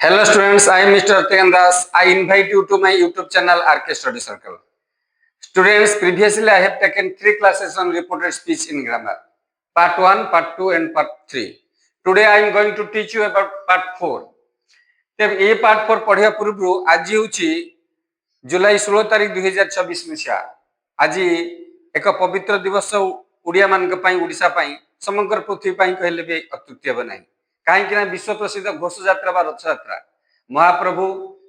Hello students, I am Mr. Artegan Das. I invite you to my YouTube channel RK Study Circle. Students, previously I have taken 3 classes on reported speech in grammar. Part 1, Part 2 and Part 3. Today I am going to teach you about Part 4. तेब ये Part 4 पढ़िया पूर्व आज होची जुलाई 16 तारीख 2024 मसीहा। आज एक पवित्र दिवस ओडिया मानक पई ओडिशा पई समग्र पृथ्वी पई कहले भी अत्युक्ति हेब नाही। कहीं विश्व प्रसिद्ध घोष यात्रा बा रथ यात्रा महाप्रभु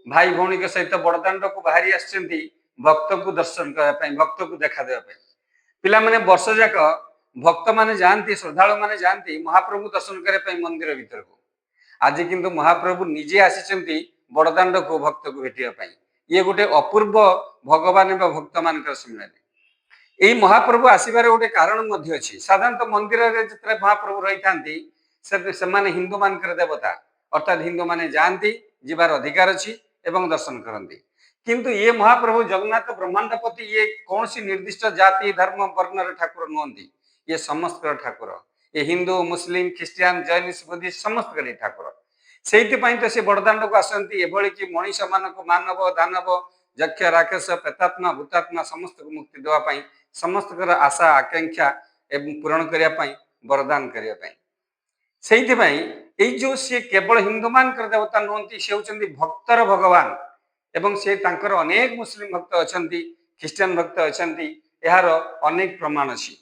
भाई भौणी के सहित बड़दाण्ड को बाहरी आसछन्ती भक्त को दर्शन करने भक्त को देखा देवा पिला माने वर्ष जाक भक्त माने जानती श्रद्धालु माने जानती महाप्रभु दर्शन करने मंदिर भीतर को आज किंतु महाप्रभु निजे आसी बड़दाण्ड को भक्त को भेटिया ये गोटे अपूर्व भगवान भक्त मान सम्मेलन यही महाप्रभु आसबार गोटे कारण अच्छी साधारणतः मंदिर में जिते महाप्रभु रही था से हिंदू मान देवता अर्थात हिंदू माने जानती जीवार अधिकार अच्छी एवं दर्शन करती किंतु ये महाप्रभु जगन्नाथ ब्रह्मांडपति ये कौन सी निर्दिष्ट जाति धर्म वर्ण ठाकुर नुहति ये समस्त ठाकुर ये हिंदू मुस्लिम ख्रीस्टियान जैन बुद्धिस्ट समस्त ठाकुर से तो सी बड़दाण्ड को आसती एभली कि मनीष मान मानव दानव यक्ष राक्षस प्रेतात्मा भूतात्मा समस्त को मुक्ति देवाई समस्त आशा आकांक्षा एवं पूरण करने वरदान करने से जो सी केवल हिंदू मान देवता नुहति सी होती भक्तर भगवान एवं से तांकर अनेक मुस्लिम भक्त अच्छा ख्रीस्टियान भक्त अच्छा यार अनेक प्रमाण अच्छी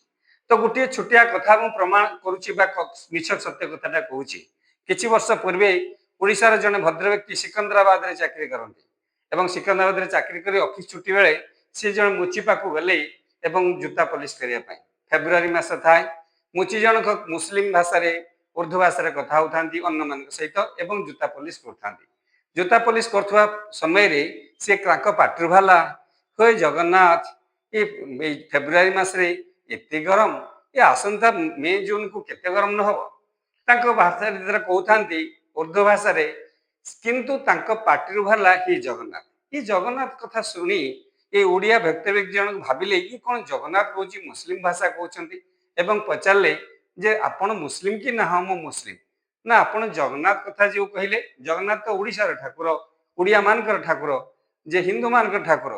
तो गोटे छोटिया कथा प्रमाण करुच्ची मिछ सत्य कथा कहूँ किछि वर्ष पूर्वे ओडिशार जने भद्र व्यक्ति सिकंदराबाद रे चाकरी करती एवं सिकंदराबाद रे चाकरी करी ऑफिस छुट्टी बेले सी जन मुची पाखु गले एवं जूता पॉलिश करिया पई फेब्रुआरी मास थाए मुची जनक मुस्लिम भाषा रे उर्दू भाषा रे कथा होतांती अन्य मान सहित एवं जूता पॉलिश करथांती जूता पॉलिश करथुवा समय रे से क्रांक पाटरु भाला होय जगन्नाथ ये फेब्रुआरी मास रे एते गरम ये आसंता मे जून को केते गरम न हो तांको भाषा रे कहथांती उर्दू भाषा रे किंतु तांको पाटरु भाला ही जगन्नाथ कथा सुनी ये ओडिया व्यक्ति जन भाविले कि कौन जगन्नाथ कौच मुस्लिम भाषा कहते एवं पचारे जे आपण मुस्लिम कि ना हाँ मो मुस्लिम ना आपण जगन्नाथ कथा जो कहले जगन्नाथ तो ओडिशार ठाकुर ओडिया मानकर ठाकुर जे हिंदू मानकर ठाकुर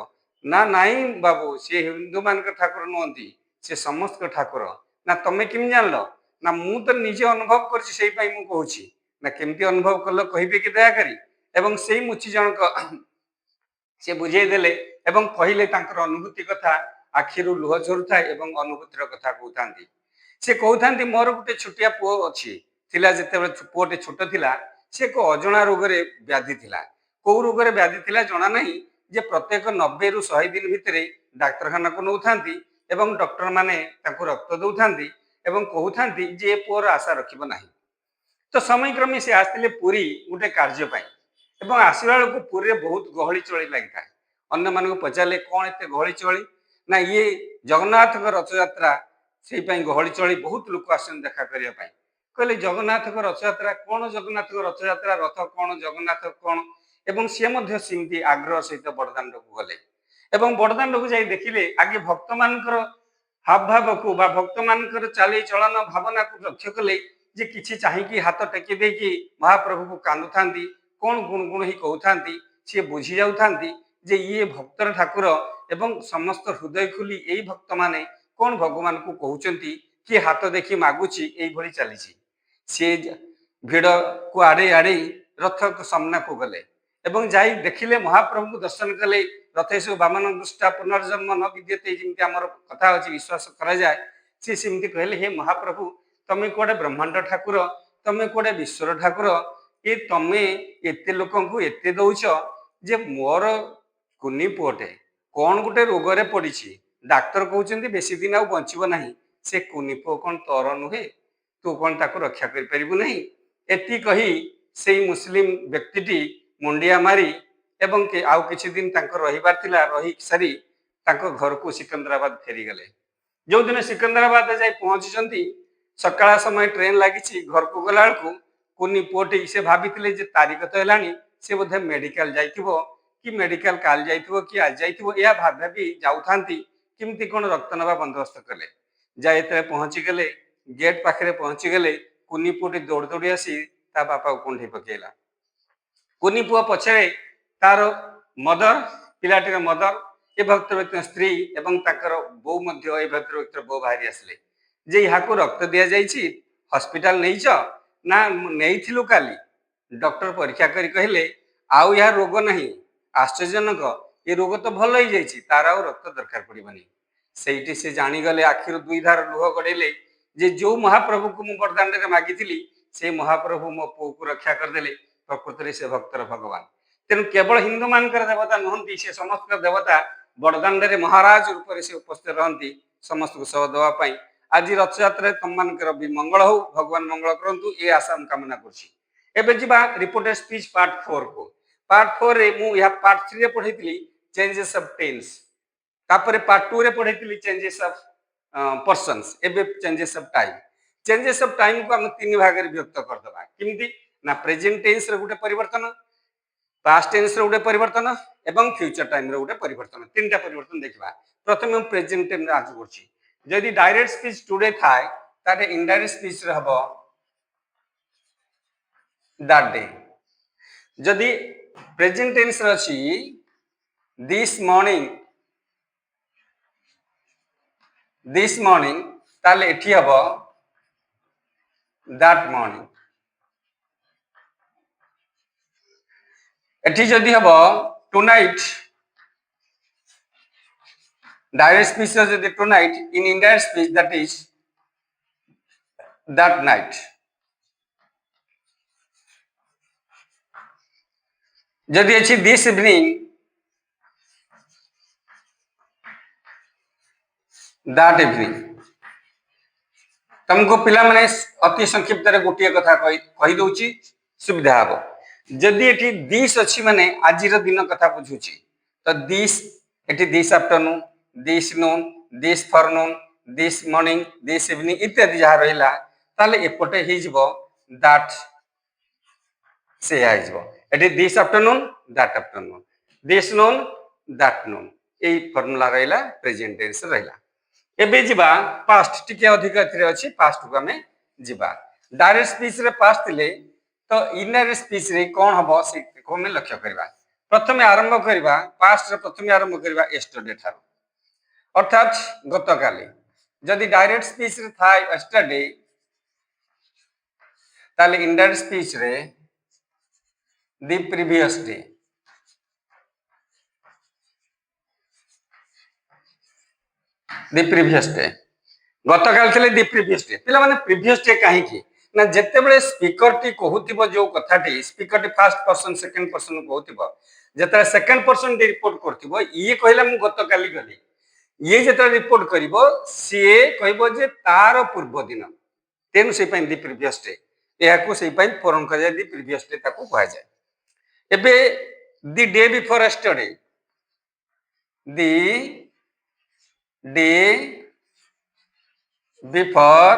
ना नाई बाबू सी हिंदू मानकर ठाकुर नुहति से समस्त ठाकुर ना तमें केम जान ना मु तो निजे अनुभव कर ना केमती अनुभव कल कहे कि दयाकारी एवं से मुची जनक से बुझेदेले एवं कहले अनुभूति कथा आखिर लुह झरू थाए एवं अनुभूतिर कथा कहते से कहते मोर गोटे छोटिया पुओ अच्छी जिते पुओटे छोट थिला से एक अजणा रोग व्याधि थिला कौ रोग व्याधि थिला जना नहीं जे प्रत्येक 90 रु 100 दिन भितर डाक्तरखाना को नौथांती एवं डॉक्टर माने रक्त दौथांती एवं कहते जे पुओर आशा रखिब नाही तो समय क्रमे से आसते पुरी गोटे कार्यपाई एवं आसला बेलू पुरी बहुत गहली चली लगी था अन्य मान पचारे कौन एत गहली चली ना ये जगन्नाथ रथयात्रा से गहली चली बहुत लोक आस देखा करने कहले जगन्नाथ रथयात्रा कौन जगन्नाथ रथयात्रा रथ कौन जगन्नाथ कौन एवं सी सेमती आग्रह सहित बड़दाण्ड को गले एवं बड़दाण्ड को जाई देखिले आगे भक्त मान हाव भाव को भक्त मान चाली चलन भावना को लक्ष्य कले जे किछि चाहिए हाथ टेकी देकी महाप्रभु को कांदुथांती कौन गुण गुण ही कहते सी बुझी जाऊँगी जे ये भक्तर ठाकुर एवं समस्त हृदय खुली यही भक्त माने कौन भगवान को कहते किए हाथ देखी मागुची यही चली सी भिड़ को आड़े आड़े रथ को सामना को गले एवं जाई देखिले महाप्रभु को दर्शन कले रथेश बामन दृष्टा पुनर्जन्म न विद्यते जमी आम कथा अच्छी विश्वास करा जाए सी सेमती कहले हे महाप्रभु तमें कौटे ब्रह्मांड ठाकुर तमें कौटे विश्वर ठाकुर ये तमें एते लोक एते दौच जे मोर कुनी पुओटे कौन गोटे रोग पड़ी डाक्तर कहते बेसी दिन आउ बचब ना से कुनी पुओ कौन तोर नुहे तू कौन ताको रक्षा करू नहीं एति कही से मुस्लिम व्यक्ति मुंडिया मारी एवं आउ किछि दिन रहीबार थिला रही सारी घर को सिकंदराबाद फेरीगले जो दिन सिकंदराबाद जाए पहुंची सकाळ समय ट्रेन लगी घर को गला कुनी पुओटी से भाभी तारीख तो है से बोधे मेडिकल जाइथिबो कि मेडिकल काल जाइथिबो कि आज जाइथिबो या भाभी जाऊथांती किमती कौन रक्त नवा बंदोबस्त कले जाए पहुंची गले गेट पाखे पहुंची गले कुनी पुओटी दौड़ दौड़ी आसी ता बापा को कुंठी पकेला କୁନି ପୁଅ ପଛରେ ତାର ମଦର ପିଲାଟିର ମଦର ଏ ଭକ୍ତ ବ୍ୟକ୍ତିର ସ୍ତ୍ରୀ ଏବଂ ତାଙ୍କର ବୋଉ ମଧ୍ୟ ଏ ଭକ୍ତ ବ୍ୟକ୍ତିର ବୋଉ ବାହାରି ଆସିଲେ ଯେ ଏହାକୁ ରକ୍ତ ଦିଆଯାଇଛି ହସ୍ପିଟାଲ ନେଇଛ ନା ନେଇଥିଲୁ କାଲି ଡକ୍ଟର ପରୀକ୍ଷା କରି କହିଲେ ଆଉ ଏହା ରୋଗ ନାହିଁ ଆଶ୍ଚର୍ଯ୍ୟଜନକ ଏ ରୋଗ ତ ଭଲ ହେଇଯାଇଛି ତାର ଆଉ ରକ୍ତ ଦରକାର ପଡିବନି ସେଇଠି ସେ ଜାଣିଗଲେ ଆଖିରୁ ଦୁଇ ଧାର ଲୁହ ଗଡେଇଲେ ଯେ ଯୋଉ ମହାପ୍ରଭୁକୁ ମୁଁ ବରଦାଣ୍ଡରେ ମାଗିଥିଲି ସେ ମହାପ୍ରଭୁ ମୋ ପୁଅକୁ ରକ୍ଷା କରିଦେଲେ ପ୍ରକୃତରେ ସେ ଭକ୍ତର ଭଗବାନ ତେଣୁ କେବଳ ହିନ୍ଦୁ ମାନଙ୍କର ଦେବତା ନୁହନ୍ତି ସେ ସମସ୍ତ ଦେବତା ବଡଦାଣ୍ଡରେ ମହାରାଜ ରୂପରେ ସେ ଉପସ୍ଥିତ ରହନ୍ତି ସମସ୍ତଙ୍କୁ ସହ ଦେବା ପାଇଁ ଆଜି ରଥଯାତ୍ରାରେ ତମମାନଙ୍କର ବି ମଙ୍ଗଳ ହଉ ଭଗବାନ ମଙ୍ଗଳ କରନ୍ତୁ ଏ ଆଶା ମୁଁ କାମନା କରୁଛି ଏବେ ଯିବା ରିପୋର୍ଟେଡ ସ୍ପିଚ ପାର୍ଟ 4 को पार्ट 4 रे मु या पार्ट 3 रे पढैतिली चेंजेस ऑफ टेंस तापर पार्ट 2 रे पढैतिली चेंजेस ऑफ पर्सन्स एबे चेंजेस ऑफ टाइम को हम तीन भाग रे विभक्त कर दबा किमिति ना प्रेजेंट टेंस रे गुटे परिवर्तन पास्ट टेंस रे गुटे परिवर्तन एवं फ्यूचर टाइम रे गुटे परिवर्तन तीनटा परिवर्तन देखबा प्रथम हम प्रेजेंट टेंस आज करछि यदि डायरेक्ट स्पीच टुडे थाय तारे इनडायरेक्ट स्पीच रे हबो दैट डे जदि प्रेजेंट टेंस अछि दिस मॉर्निंग ताले एठी हबो दैट मॉर्निंग एठी जदि हबो टुनाइट डायरेक्ट स्पीच जदि tonight in indirect speech that is that night जदि अछि दिस इवनिंग दैट इवनिंग तुमको पिला माने अति संक्षिप्त रे गोटिए कथा कहि दउची सुविधा हबो जदि एठी दिस अछि माने आजिर दिन कथा बुझुची तो दिस एठी this afternoon this Noon this फॉरनून this morning this evening इत्यादि जहा रहिला ताले एपटे हि जिवो दैट से आइजबो एठी this afternoon this Noon that Noon A formula रहिला प्रेजेंट टेंस रहिला एबे जिबा पास्ट टिके अधिक एथिरे अछि पास्ट को हमें जिबा डायरेक्ट स्पीच रे पास्ट थिले तो इनडायरेक्ट स्पीच रे कोन हबो से को हमें लक्ष्य करबा प्रथमे आरंभ करबा पास्ट रे प्रथमे आरंभ करबा यस्टरडे थारो अर्थात गतकाली जदि डायरेक्ट स्पीच रे थाय यस्टरडे ताले इनडायरेक्ट स्पीच रे दी प्रीवियस डे गतकाल थे दी प्रीवियस डे पिला माने प्रीवियस डे कहीं ना जिते बड़े स्पीकर टी कहूथिबो जो कथाटी स्पीकर टी फर्स्ट पर्सन सेकंड पर्सन कहूथिबो जते सेकंड पर्सन टी रिपोर्ट करथिबो ये कहला मु गतकाली गली ये जते रिपोर्ट करिवो सीए कहबो जे तार पूर्व दिन तेनु से पई दी प्रीवियस डे एहा को से पई फोरन कर जाय दी प्रीवियस डे ताको कहा जाय एबे the day before yesterday the day before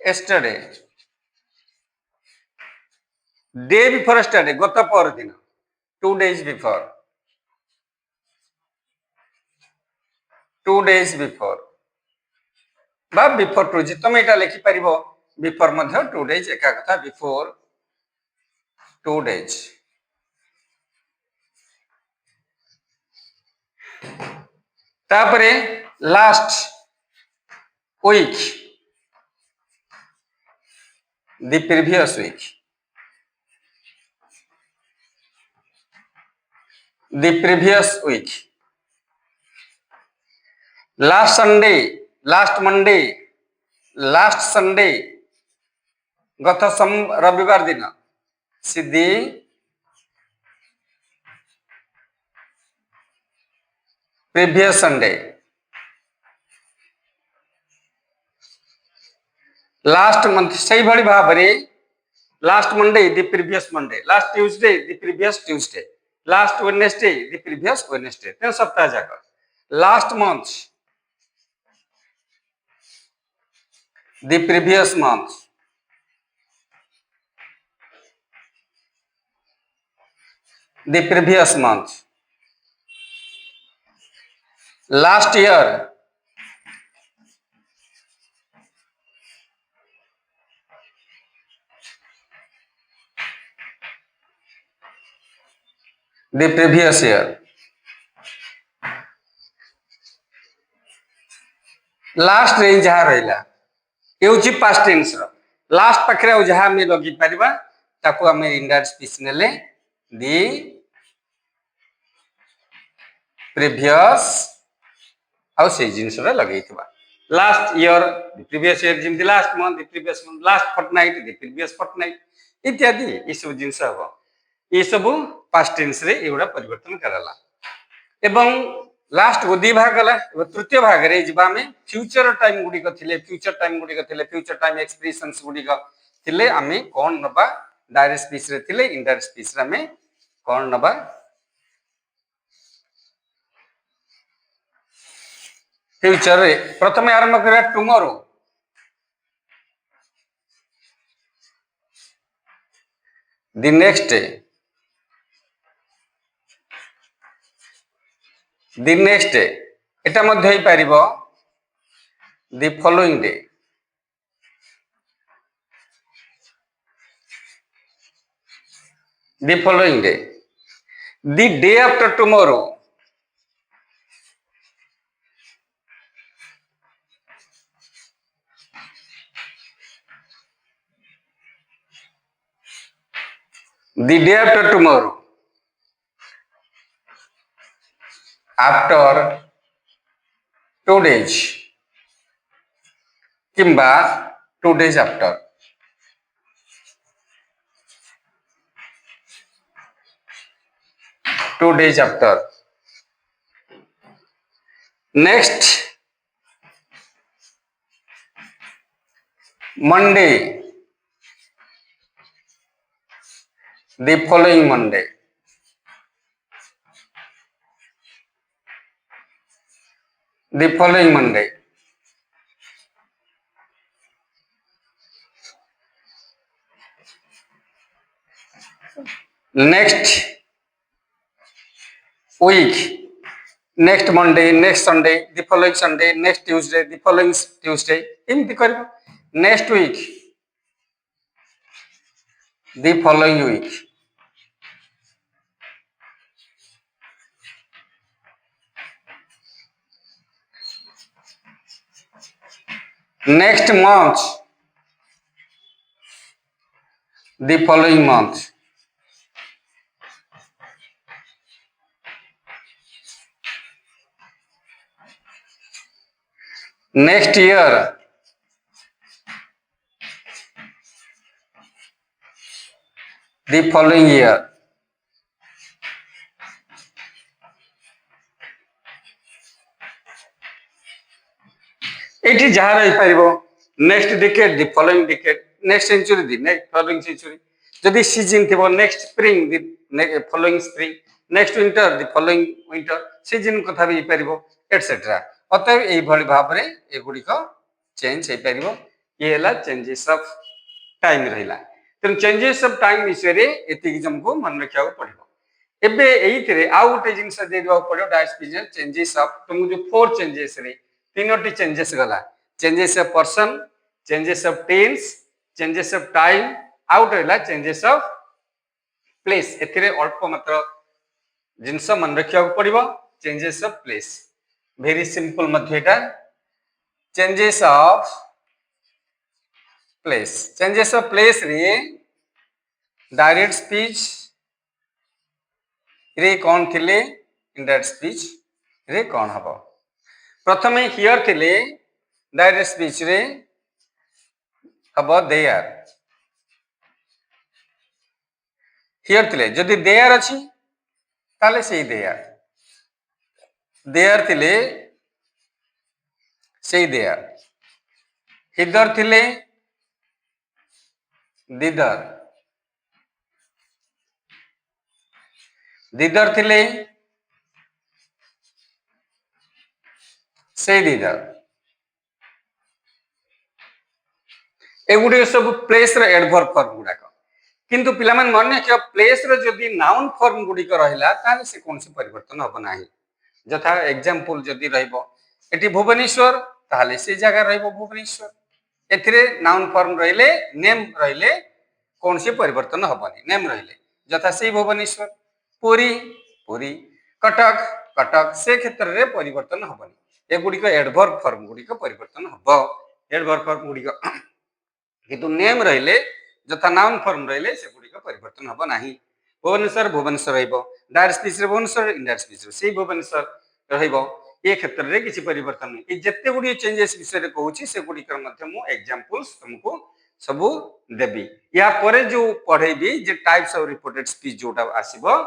yesterday day before yesterday गत पर दिन 2 days बिफोर बा बिफोर टू जी तुम एटा लिखि परिबो बिफोर मध्ये 2 days एका कथा बिफोर 2 days तापरे last week the previous week last Sunday last Monday last Sunday गत रविवार दिन सीधी प्रीवियस संडे लास्ट मंथ से भाई भाव last Monday the previous Monday last Tuesday the previous Tuesday last Wednesday the previous Wednesday तीन सप्ताह जाक last month the previous month last year the previous year. Last रे जहाँ रहा ये पास्ट टेन्स लास्ट पाखे जहाँ आम लगे पारिबा ताको आम इंडायरेक्ट स्पीच नेले दी प्रीवियस आउ से जिनस लगे last year the previous year जमी last month the previous month last fortnight the previous fortnight इत्यादि ये सब जिनस हम ये सब पास्ट टेन्स रे एगुड़ा परिवर्तन कराला एवं लास्ट को दी भाग गला तृतीय भाग रे जिबा में फ्यूचर टाइम गुडिक थिले फ्यूचर टाइम एक्सप्रेशंस गुडिक थिले आमे कोन नबा डायरेक्ट स्पीच रे थिले इनडायरेक्ट स्पीच रे आमे कोन नबा फ्यूचर रे प्रथमे आरंभ करा tomorrow the next day the next day एटा मध्य ही पारिबो the following day the following day the day after tomorrow the day after tomorrow after 2 days किंबा 2 days after 2 days after next Monday the following Monday the following Monday next week next Monday next Sunday the following Sunday next Tuesday the following Tuesday एमती करबो next week the following week next month the following month next year the following year एठी जहाँ रही पारिबो next decade the following decade next century the next following century जदि season थिबो next spring the following spring next winter the following winter season कथा भी पारिबो etcetera अतएव एई भली भाव रे एगुडी को चेंज हे पारिबो ये हला चेंजेस ऑफ टाइम रहिला तेन चेंजेस ऑफ टाइम विषय रे एति जमको मन रखिया पड़िबो एबे एइतरे आ गोटे जिंस देबा पड़ो डायस्पीजन चेंजेस ऑफ तुम जो 4 चेंजेस रे तीनोटी चेंजेस गला changes of person changes of tense changes of time आउट रहला चेंजेस ऑफ प्लेस एथिरे अल्प मात्र जिंस मन रखिया पड़िबो changes of place very simple मध्य एटा चेंजेस ऑफ प्लेस रे डायरेक्ट स्पीच रे कौन थिले इनडायरेक्ट स्पीच रे कौन हबो प्रथमे हियर थिले डायरेक्ट स्पीच रे हबो देयर हियर थिले जदि देयर अछि ताले सेही देयर थिले सेही देयर हिदर थिले दीदर थिले से दीदर एगुड़े सब प्लेस रे एडवर्ब फॉर्म गुड़ाक किंतु पिला मन मन रखियो प्लेस रे जदि नाउन फॉर्म गुड़िक रहिला ताले से कोन से परिवर्तन हबो नाही जथा एग्जांपल जदि रहइबो एटी भुवनेश्वर ताले से जगह रहइबो भुवनेश्वर एथिरे नाउन फॉर्म रहिले नेम रहिले कोन से परिवर्तन हबोनी नेम रहिले जथा से भुवनेश्वर पुरी पुरी कटक कटक से क्षेत्र में परिवर्तन हेनी एगुड़िक एडवर्ब फॉर्म गुड़िक परिवर्तन हम एडवर्ब फॉर्म गुड़िक किंतु नेम रहिले जथा नाउन फॉर्म रहिले से गुड़िक परिवर्तन हम ना Bhubaneswar Bhubaneswar direct speech Bhubaneswar indirect speech से भुवनेश्वर ये क्षेत्र में किसी परिवर्तन नहीं जिते गुड़ी चेंजेस विषय कहूँ से गुड़िकर एग्जांपल्स तुमको सबू देवी या परे जो पढ़ेबी जे टाइप्स ऑफ रिपोर्टेड स्पीच जोटा आसीबो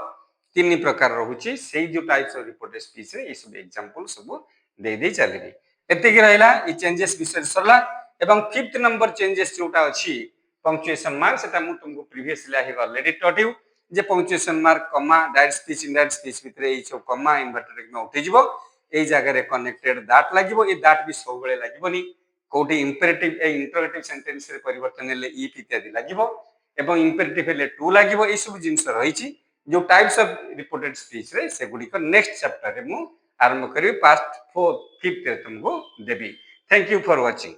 तीन प्रकार रहुची से जो टाइप्स ऑफ रिपोर्टेड स्पीच रे ये सब एग्जांपल सब दे दे चलेबी एतिक रहला ई चेंजेस विषय सरला एवं फिफ्थ नंबर चेंजेस जोटा अछि पंक्चुएशन मार्क सेटा मु तुमको previously I have already taught you J punctuation mark कमा डायरेक्ट स्पीच इनडायरेक्ट स्पीच भितरे ए सब कमा इन्वर्टेड में उठी जिवो ए जगह रे कनेक्टेड दैट लागिवो ए दैट भी सब बेले लागिवोनी कोठी इंपेरेटिव ए इंटरोगेटिव सेंटेंस रे परिवर्तन हेले इफ इत्यादि लागिवो एवं इंपेरेटिव हेले टू लागिवो ए सब जिंस रहिछि जो टाइप्स ऑफ रिपोर्टेड स्पीच रे से गुडी को नेक्स्ट चैप्टर रे मु आरंभ करी पास्ट 4th 5th रे तुमको देबी थैंक यू फॉर वाचिंग